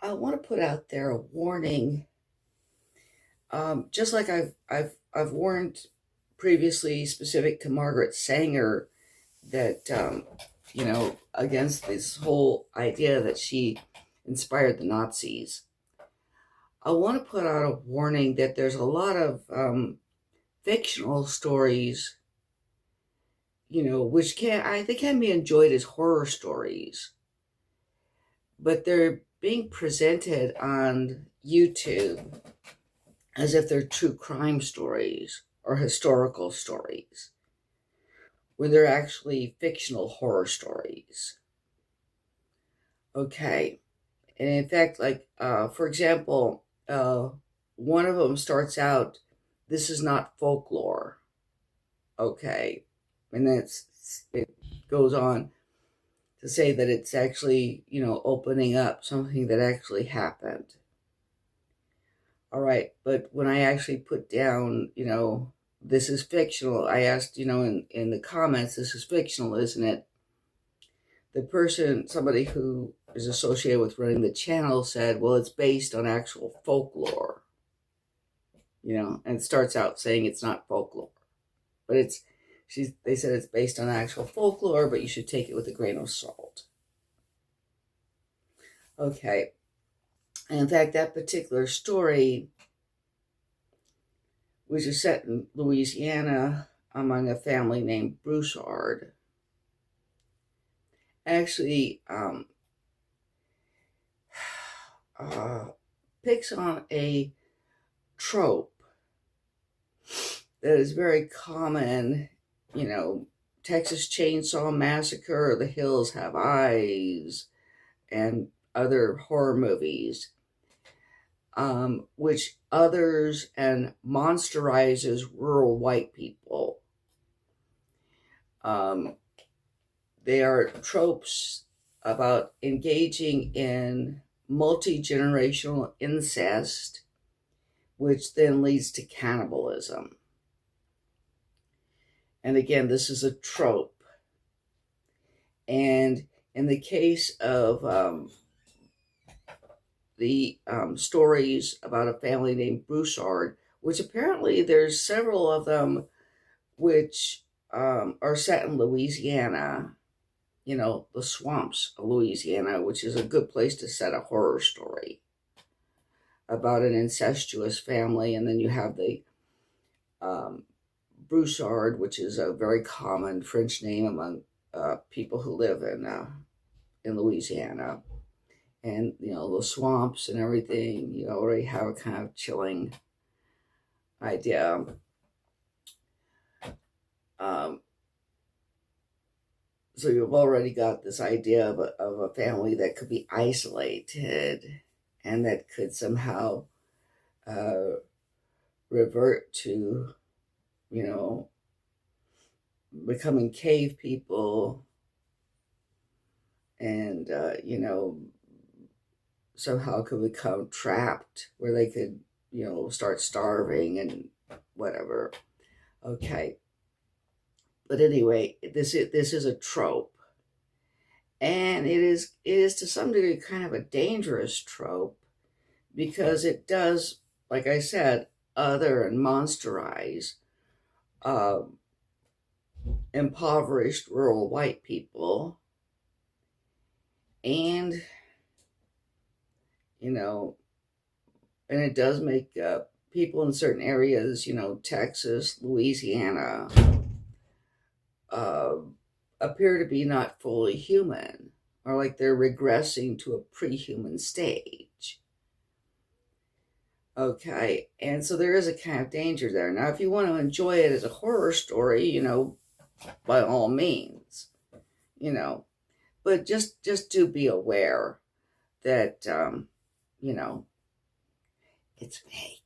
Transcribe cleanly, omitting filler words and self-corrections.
I want to put out there a warning, just like I've warned previously, specific to Margaret Sanger, that against this whole idea that she inspired the Nazis. I want to put out a warning that there's a lot of fictional stories, which they can be enjoyed as horror stories, but they're being presented on YouTube as if they're true crime stories or historical stories, when they're actually fictional horror stories. Okay. And in fact, for example, one of them starts out, "This is not folklore." Okay. And it goes on to say that it's actually, opening up something that actually happened. All right. But when I actually put down, this is fictional, I asked, in the comments, "This is fictional, isn't it?" The person, somebody who is associated with running the channel, said, "Well, it's based on actual folklore," and it starts out saying it's not folklore, but they said it's based on actual folklore, but you should take it with a grain of salt. Okay. And in fact, that particular story, which is set in Louisiana among a family named Broussard, actually picks on a trope that is very common, Texas Chainsaw Massacre, The Hills Have Eyes, and other horror movies, which others and monsterizes rural white people. They are tropes about engaging in multi-generational incest, which then leads to cannibalism. And again, this is a trope. And in the case of the stories about a family named Broussard, which apparently there's several of them, which are set in Louisiana, the swamps of Louisiana, which is a good place to set a horror story about an incestuous family. And then you have the Broussard, which is a very common French name among people who live in Louisiana. And, the swamps and everything, you already have a kind of chilling idea. So you've already got this idea of a family that could be isolated and that could somehow revert to, becoming cave people and, somehow could become trapped where they could, start starving and whatever. Okay. But anyway, this is a trope. And it is to some degree kind of a dangerous trope, because it does, like I said, other and monsterize impoverished rural white people. And, and it does make people in certain areas, Texas, Louisiana, appear to be not fully human, or like they're regressing to a pre-human stage. Okay, and so there is a kind of danger there. Now, if you want to enjoy it as a horror story, by all means, but just do be aware that, it's fake.